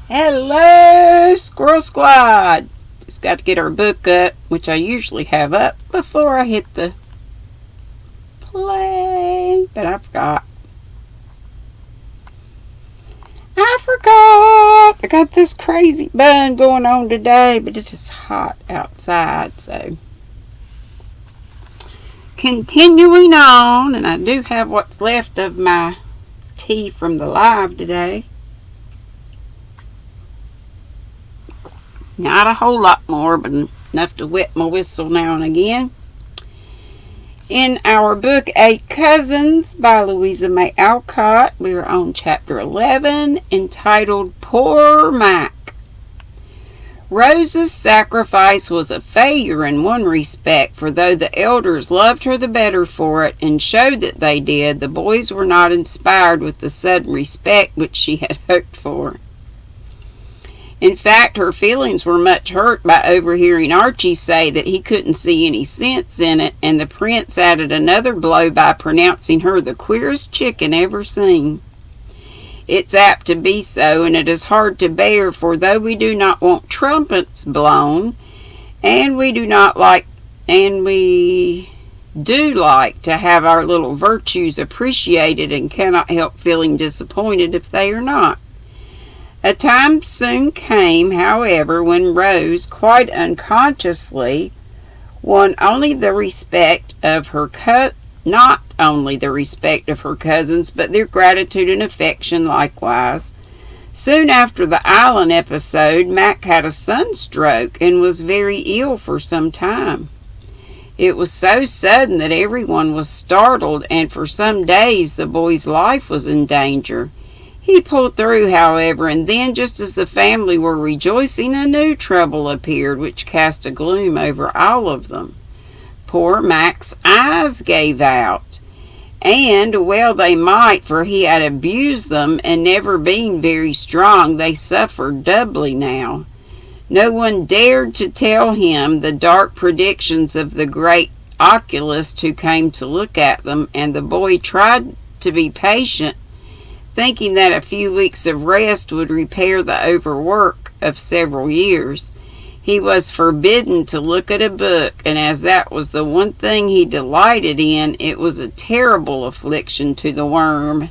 Hello, Squirrel Squad! Just got to get our book up, which I usually have up before I hit the play, but I forgot. I got this crazy bun going on today, but it is hot outside, so. Continuing on, and I do have what's left of my tea from the live today. Not a whole lot more, but enough to wet my whistle now and again. In our book, 8 Cousins by Louisa May Alcott, we are on chapter 11, entitled Poor Mac. Rose's sacrifice was a failure in one respect, for though the elders loved her the better for it and showed that they did, the boys were not inspired with the sudden respect which she had hoped for. In fact, her feelings were much hurt by overhearing Archie say that he couldn't see any sense in it, and the prince added another blow by pronouncing her the queerest chicken ever seen. It's apt to be so, and it is hard to bear, for though we do not want trumpets blown, and we do like to have our little virtues appreciated, and cannot help feeling disappointed if they are not. A time soon came, however, when Rose, quite unconsciously, won only the respect of her not only the respect of her cousins, but their gratitude and affection likewise. Soon after the island episode, Mac had a sunstroke and was very ill for some time. It was so sudden that everyone was startled, and for some days the boy's life was in danger. He pulled through, however, and then, just as the family were rejoicing, a new trouble appeared, which cast a gloom over all of them. Poor Mac's eyes gave out, and well they might, for he had abused them, and never being very strong, they suffered doubly now. No one dared to tell him the dark predictions of the great oculist who came to look at them, and the boy tried to be patient, thinking that a few weeks of rest would repair the overwork of several years. He was forbidden to look at a book, and as that was the one thing he delighted in, it was a terrible affliction to the worm.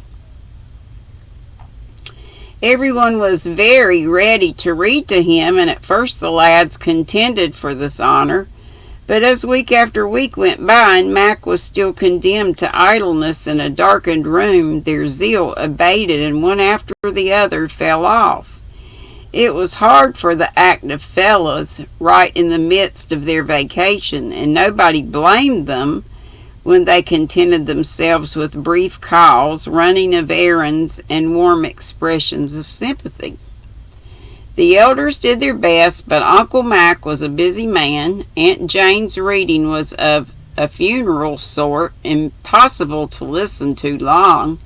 Everyone was very ready to read to him, and at first the lads contended for this honor. But as week after week went by, and Mac was still condemned to idleness in a darkened room, their zeal abated, and one after the other fell off. It was hard for the active fellows, right in the midst of their vacation, and nobody blamed them when they contented themselves with brief calls, running of errands, and warm expressions of sympathy. The elders did their best, but Uncle Mac was a busy man. Aunt Jane's reading was of a funeral sort, impossible to listen to long,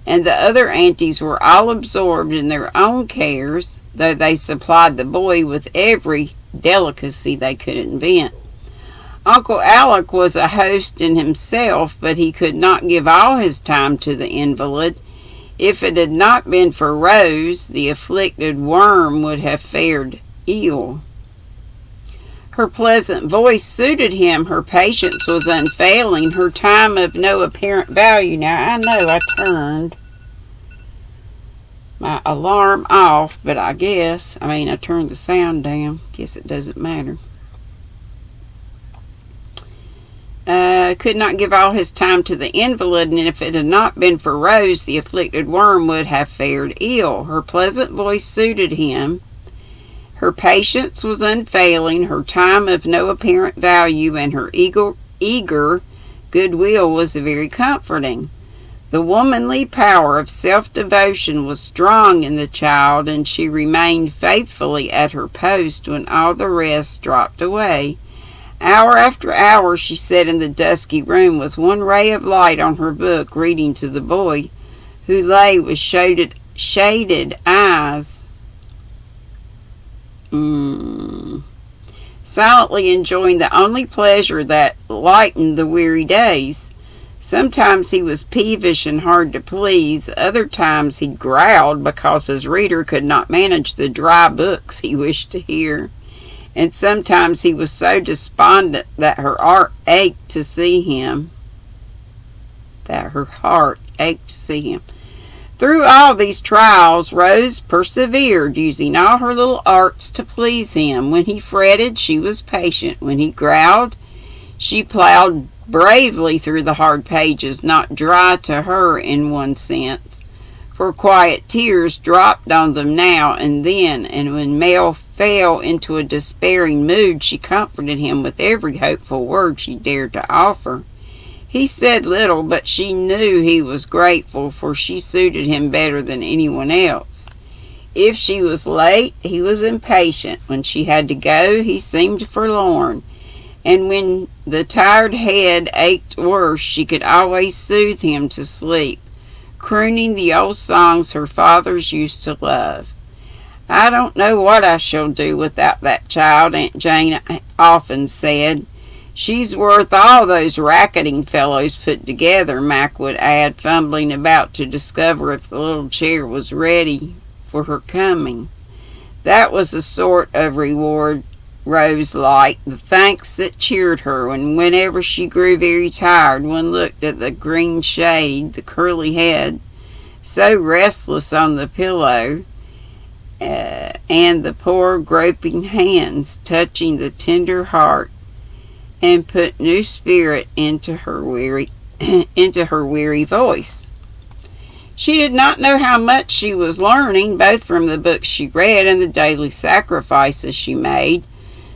and the other aunties were all absorbed in their own cares, though they supplied the boy with every delicacy they could invent. Uncle Alec was a host in himself, but he could not give all his time to the invalid. If it had not been for Rose, the afflicted worm would have fared ill. Her pleasant voice suited him, her patience was unfailing, her time of no apparent value. Now, I know I turned my alarm off, but I turned the sound down. Guess it doesn't matter. Could not give all his time to the invalid, and if it had not been for Rose, the afflicted worm would have fared ill. Her pleasant voice suited him. Her patience was unfailing, her time of no apparent value, and her eager goodwill was very comforting. The womanly power of self-devotion was strong in the child, and she remained faithfully at her post when all the rest dropped away. Hour after hour she sat in the dusky room with one ray of light on her book, reading to the boy, who lay with shaded eyes, silently enjoying the only pleasure that lightened the weary days. Sometimes he was peevish and hard to please. Other times he growled because his reader could not manage the dry books he wished to hear. And sometimes he was so despondent that her heart ached to see him. Through all these trials, Rose persevered, using all her little arts to please him. When he fretted, she was patient. When he growled, she plowed bravely through the hard pages, not dry to her in one sense, for quiet tears dropped on them now and then, and when Mel fell into a despairing mood, she comforted him with every hopeful word she dared to offer. He said little, but she knew he was grateful, for she suited him better than anyone else. If she was late, he was impatient. When she had to go, he seemed forlorn. And when the tired head ached worse, she could always soothe him to sleep, crooning the old songs her fathers used to love. "I don't know what I shall do without that child," Aunt Jane often said. "She's worth all those racketing fellows put together," Mac would add, fumbling about to discover if the little chair was ready for her coming. That was the sort of reward Rose liked, the thanks that cheered her, and whenever she grew very tired, one looked at the green shade, the curly head, so restless on the pillow, and the poor groping hands touching the tender heart, and put new spirit into her weary voice. She did not know how much she was learning, both from the books she read and the daily sacrifices she made.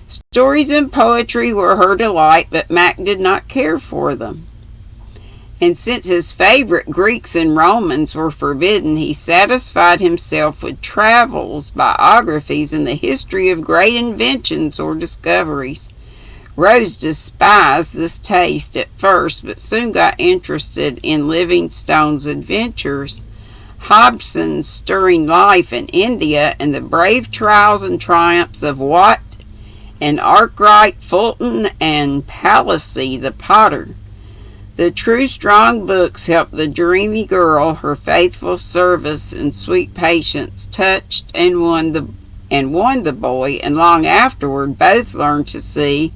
Stories and poetry were her delight, but Mac did not care for them. And since his favorite Greeks and Romans were forbidden, he satisfied himself with travels, biographies, and the history of great inventions or discoveries. Rose despised this taste at first, but soon got interested in Livingstone's adventures, Hobson's stirring life in India, and the brave trials and triumphs of Watt and Arkwright, Fulton, and Palissy the potter. The true strong books helped the dreamy girl. Her faithful service and sweet patience touched and won the boy, and long afterward both learned to see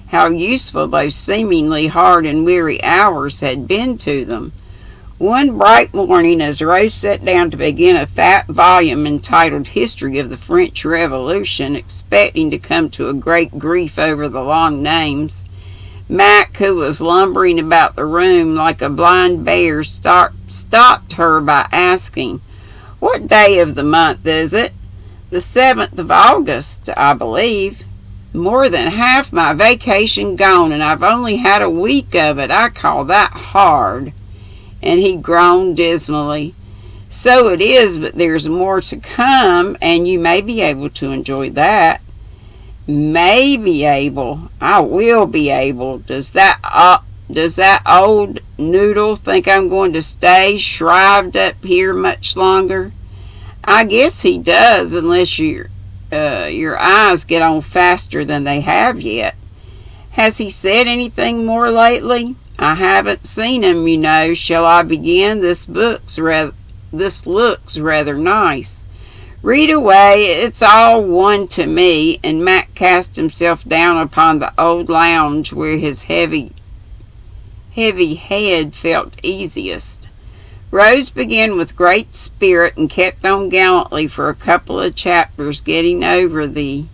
how useful those seemingly hard and weary hours had been to them. One bright morning, as Rose sat down to begin a fat volume entitled History of the French Revolution, expecting to come to a great grief over the long names, Mac, who was lumbering about the room like a blind bear, stopped her by asking, "What day of the month is it?" "The 7th of August, I believe." "More than half my vacation gone, and I've only had a week of it. I call that hard." And he groaned dismally. "So it is, but there's more to come, and you may be able to enjoy that." "May be able. I will be able. Does that old noodle think I'm going to stay shrived up here much longer?" "I guess he does, unless your eyes get on faster than they have yet." "Has he said anything more lately?" "I haven't seen him, you know. Shall I begin? This looks rather nice." "Read away. It's all one to me." And Mac cast himself down upon the old lounge where his heavy head felt easiest. Rose began with great spirit and kept on gallantly for a couple of chapters, getting over the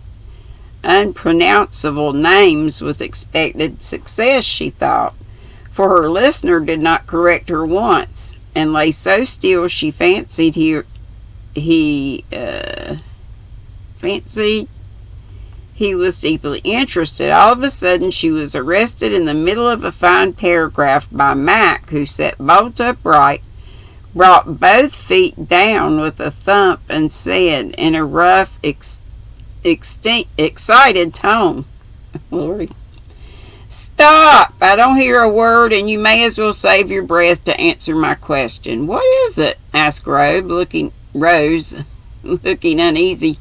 unpronounceable names with expected success, she thought, for her listener did not correct her once, and lay so still she fancied he was deeply interested. All of a sudden she was arrested in the middle of a fine paragraph by Mac, who sat bolt upright, brought both feet down with a thump, and said in a rough, excited tone, "Lordy, stop! I don't hear a word, and you may as well save your breath to answer my question." "What is it?" asked Rose, looking uneasy,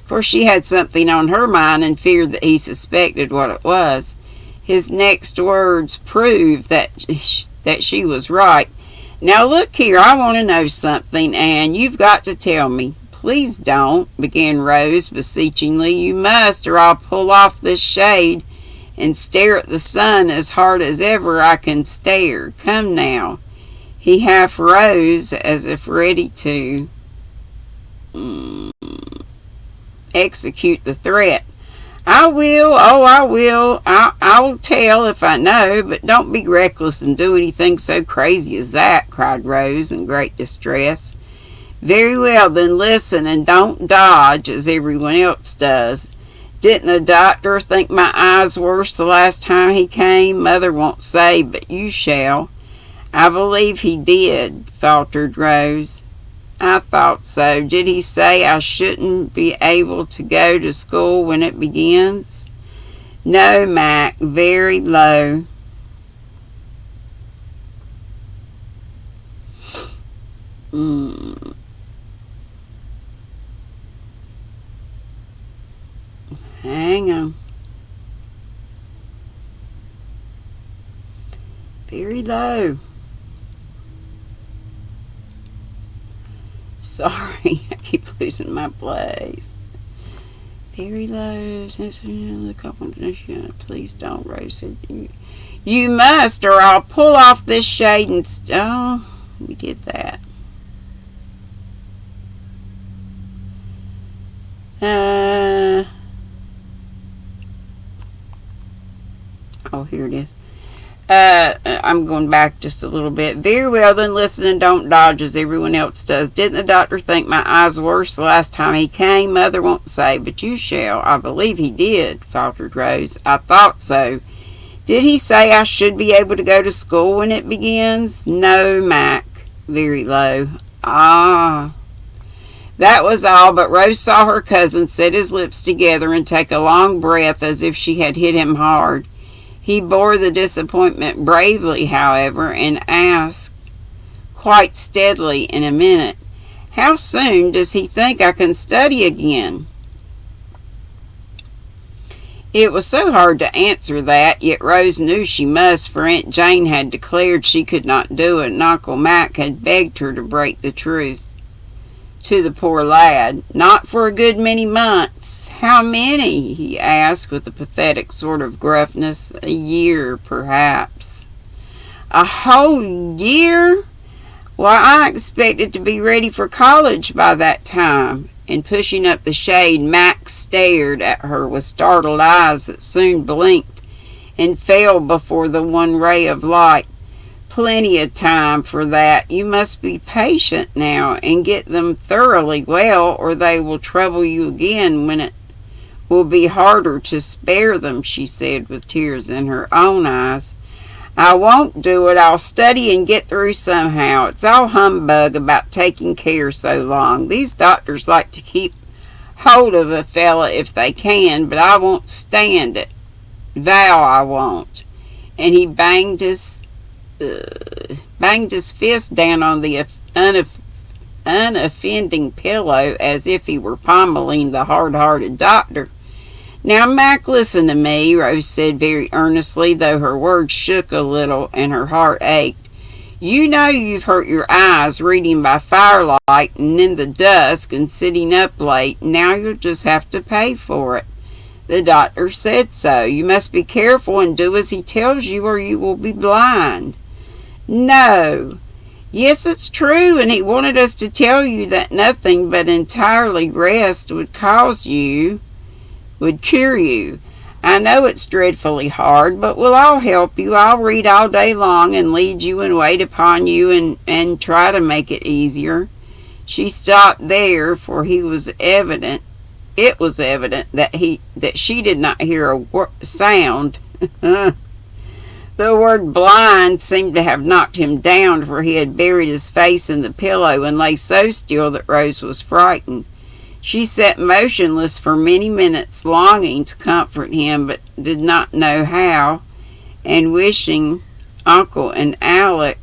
for she had something on her mind and feared that he suspected what it was. His next words proved that she was right. "Now look here, I want to know something, and you've got to tell me." "Please don't," began Rose beseechingly. "You must, or I'll pull off this shade and stare at the sun as hard as ever I can stare. Come now." He half rose as if ready to execute the threat. "I will, oh, I will. I'll tell if I know, but don't be reckless and do anything so crazy as that," cried Rose in great distress. "Very well, then listen, and don't dodge as everyone else does. Didn't the doctor think my eyes worse the last time he came? Mother won't say, but you shall." "I believe he did," faltered Rose. "I thought so. Did he say I shouldn't be able to go to school when it begins?" "No, Mac," very low. Hang on. Very low. Sorry, I keep losing my place. Very low. Please don't, Rose said. "You must, or I'll pull off this shade and..." Oh, we did that. Oh, here it is. I'm going back just a little bit. "Very well, then listen and don't dodge as everyone else does. Didn't the doctor think my eyes worse the last time he came? Mother won't say, but you shall." "I believe he did," faltered Rose. "I thought so. Did he say I should be able to go to school when it begins?" "No, Mac," very low. "Ah." That was all, but Rose saw her cousin set his lips together and take a long breath as if she had hit him hard. He bore the disappointment bravely, however, and asked quite steadily in a minute, "How soon does he think I can study again?" It was so hard to answer that, yet Rose knew she must, for Aunt Jane had declared she could not do it, and Uncle Mac had begged her to break the truth to the poor lad. "Not for a good many months." "How many?" he asked with a pathetic sort of gruffness. "A year, perhaps." "A whole year? Why, I expected to be ready for college by that time." And pushing up the shade, Max stared at her with startled eyes that soon blinked and fell before the one ray of light. "Plenty of time for that. You must be patient now and get them thoroughly well, or they will trouble you again when it will be harder to spare them," she said with tears in her own eyes. "I won't do it. I'll study and get through somehow. It's all humbug about taking care so long. These doctors like to keep hold of a fella if they can, but I won't stand it. Vow I won't." And he banged his fist down on the unoffending pillow as if he were pommeling the hard-hearted doctor. "Now, Mac, listen to me," Rose said very earnestly, though her words shook a little and her heart ached. "You know you've hurt your eyes reading by firelight and in the dusk and sitting up late. Now you'll just have to pay for it. The doctor said so. You must be careful and do as he tells you, or you will be blind." "No." "Yes, it's true, and he wanted us to tell you that nothing but entirely rest would cure you. I know it's dreadfully hard, but we'll all help you. I'll read all day long and lead you and wait upon you and try to make it easier." She stopped there, for it was evident that she did not hear a sound. The word blind seemed to have knocked him down, for he had buried his face in the pillow and lay so still that Rose was frightened. She sat motionless for many minutes, longing to comfort him, but did not know how, and wishing Uncle and Alec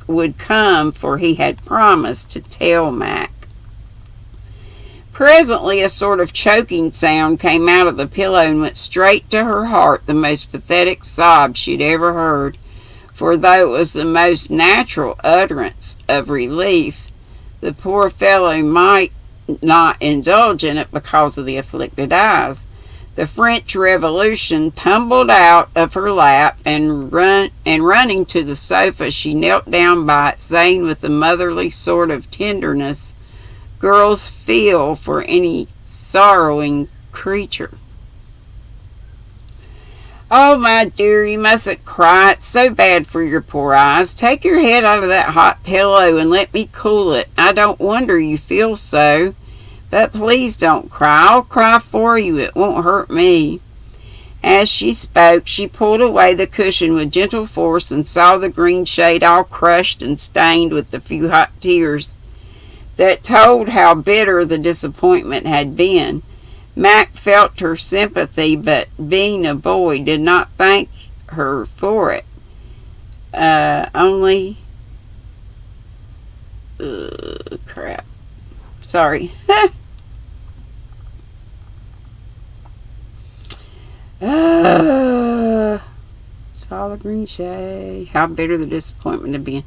would come, for he had promised to tell Mac. Presently a sort of choking sound came out of the pillow and went straight to her heart, the most pathetic sob she'd ever heard. For though it was the most natural utterance of relief, the poor fellow might not indulge in it because of the afflicted eyes. The French Revolution tumbled out of her lap, and running to the sofa, she knelt down by it, saying with a motherly sort of tenderness girls feel for any sorrowing creature, "Oh, my dear, you mustn't cry. It's so bad for your poor eyes. Take your head out of that hot pillow and let me cool it. I don't wonder you feel so. But please don't cry. I'll cry for you. It won't hurt me." As she spoke, she pulled away the cushion with gentle force and saw the green shade all crushed and stained with the few hot tears that told how bitter the disappointment had been. Mac felt her sympathy, but being a boy, did not thank her for it. Only... crap. Sorry. Saw the green shade. How bitter the disappointment had been.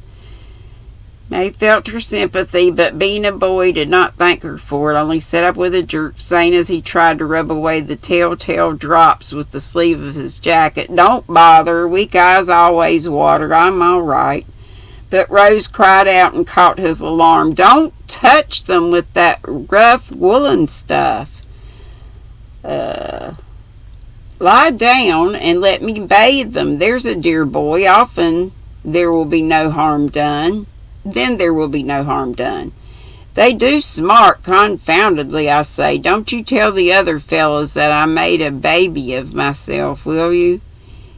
May felt her sympathy, but being a boy, did not thank her for it, only sat up with a jerk, saying as he tried to rub away the telltale drops with the sleeve of his jacket, "Don't bother. Weak eyes always water. I'm all right." But Rose cried out and caught his alarm. "Don't touch them with that rough woolen stuff. Lie down and let me bathe them. There's a dear boy. Often there will be no harm done. Then there will be no harm done. They do smart confoundedly, I say. Don't you tell the other fellows that I made a baby of myself, will you?"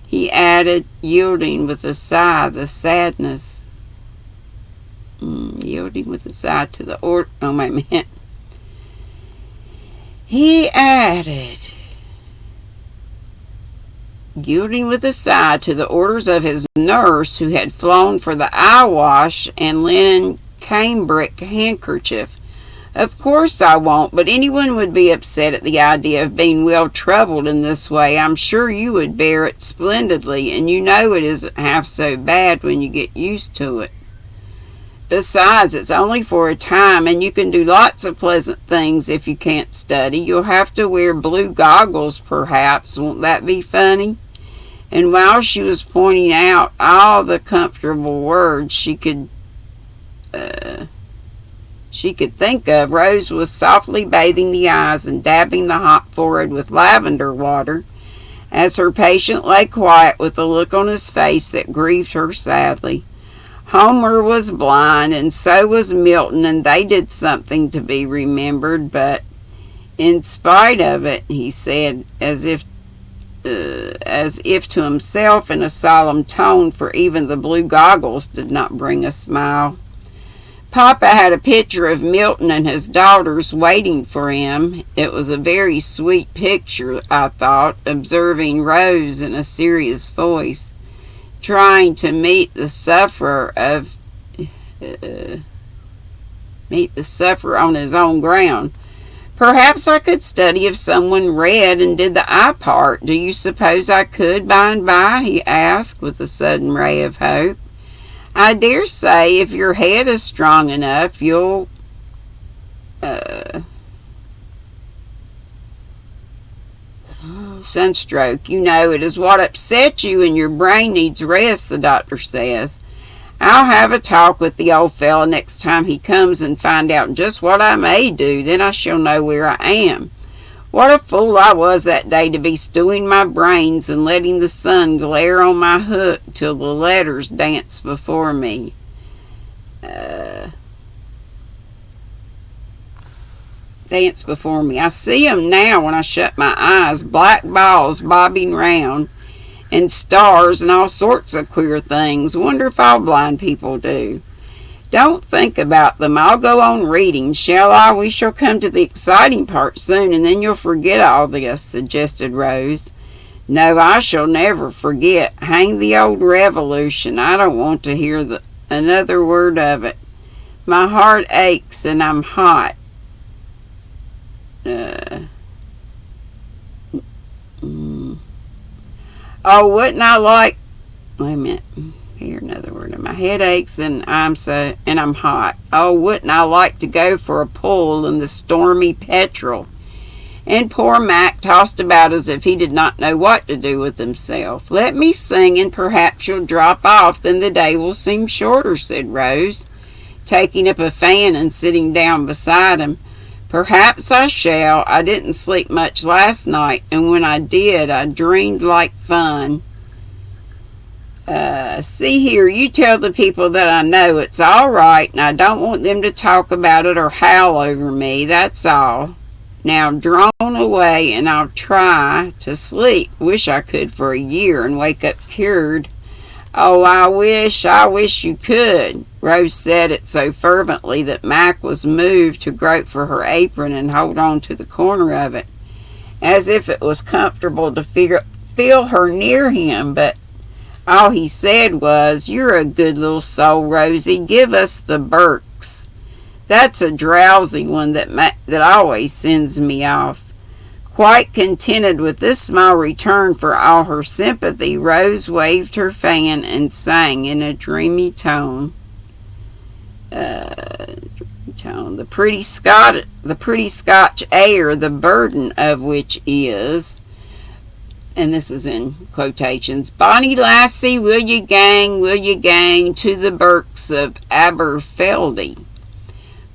he added, yielding with a sigh the sadness. Yielding with a sigh to the order. Oh, wait a minute. He added, yielding with a sigh to the orders of his nurse, who had flown for the eye wash and linen cambric handkerchief. "Of course I won't, but anyone would be upset at the idea of being well troubled in this way. I'm sure you would bear it splendidly, and you know it isn't half so bad when you get used to it. Besides, it's only for a time, and you can do lots of pleasant things if you can't study. You'll have to wear blue goggles, perhaps. Won't that be funny?" And while she was pointing out all the comfortable words she could think of, Rose was softly bathing the eyes and dabbing the hot forehead with lavender water, as her patient lay quiet with a look on his face that grieved her sadly. Homer was blind, and so was Milton, and they did something to be remembered, but in spite of it, he said, as if to himself in a solemn tone, for even the blue goggles did not bring a smile, "Papa had a picture of Milton and his daughters waiting for him. It was a very sweet picture, I thought," observing Rose in a serious voice, trying to meet the sufferer on his own ground. "Perhaps I could study if someone read and did the eye part. Do you suppose I could by and by?" he asked with a sudden ray of hope. "I dare say if your head is strong enough, you'll sunstroke. You know, it is what upsets you, and your brain needs rest, the doctor says. I'll have a talk with the old fellow next time he comes and find out just what I may do. Then I shall know where I am. What a fool I was that day to be stewing my brains and letting the sun glare on my hook till the letters dance before me. Dance before me. I see 'em now when I shut my eyes, black balls bobbing round, and stars and all sorts of queer things. Wonder if all blind people do. Don't think about them. I'll go on reading, shall I? We shall come to the exciting part soon, and then you'll forget all this," suggested Rose. "No, I shall never forget. Hang the old revolution. I don't want to hear another word of it. My heart aches and I'm hot. Oh, wouldn't I like, wait a minute, here another word. My head aches and I'm hot. Oh, wouldn't I like to go for a pull in the stormy petrel? And poor Mac tossed about as if he did not know what to do with himself. Let me sing, and perhaps you'll drop off, then the day will seem shorter, said Rose, taking up a fan and sitting down beside him. Perhaps I shall. I didn't sleep much last night, and when I did, I dreamed like fun. See here, you tell the people that I know it's all right, and I don't want them to talk about it or howl over me, that's all. Now drone away, and I'll try to sleep. Wish I could for a year and wake up cured. Oh, I wish you could. Rose said it so fervently that Mac was moved to grope for her apron and hold on to the corner of it, as if it was comfortable to feel her near him, but all he said was, "You're a good little soul, Rosie. Give us the Burks. That's a drowsy one that always sends me off." Quite contented with this small return for all her sympathy, Rose waved her fan and sang in a dreamy tone. The pretty Scotch air, the burden of which is, and this is in quotations, "Bonnie lassie, will you gang to the Burks of Aberfeldy?"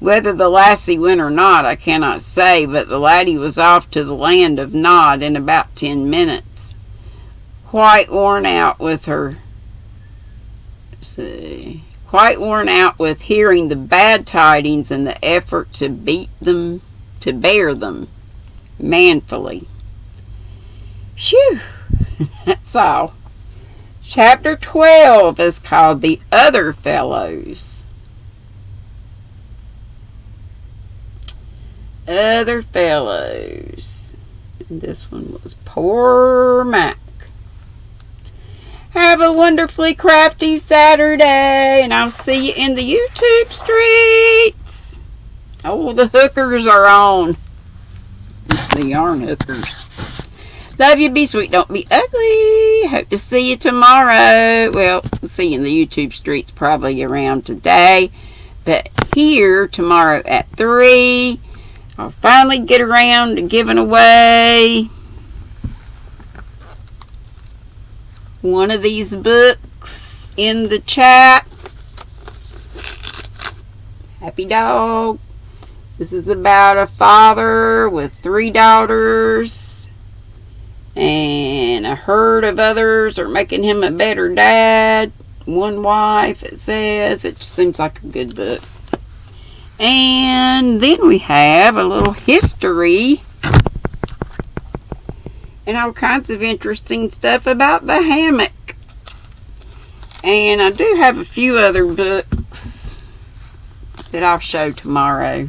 Whether the lassie went or not, I cannot say, but the laddie was off to the land of Nod in about 10 minutes. Quite worn out with hearing the bad tidings and the effort to bear them manfully. Phew, that's all. Chapter 12 is called The Other Fellows. Other Fellows. And this one was Poor Mac. Have a wonderfully crafty Saturday, and I'll see you in the YouTube streets. Oh, the hookers are on. The yarn hookers. Love you, be sweet, don't be ugly. Hope to see you tomorrow. Well, see you in the YouTube streets probably around today, but here tomorrow at 3. I'll finally get around to giving away one of these books in the chat. Happy Dog. This is about a father with 3 daughters, and a herd of others are making him a better dad. 1 wife, it says. It just seems like a good book. And then we have a little history and all kinds of interesting stuff about the hammock. And I do have a few other books that I'll show tomorrow.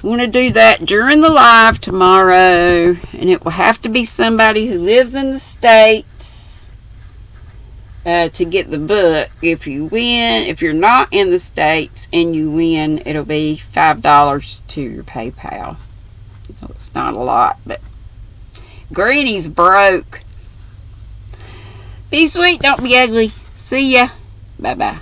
I want to do that during the live tomorrow, and it will have to be somebody who lives in the States to get the book. If you win, if you're not in the States and you win, it'll be $5 to your PayPal. Well, it's not a lot, but Granny's broke. Be sweet, don't be ugly. See ya. Bye-bye.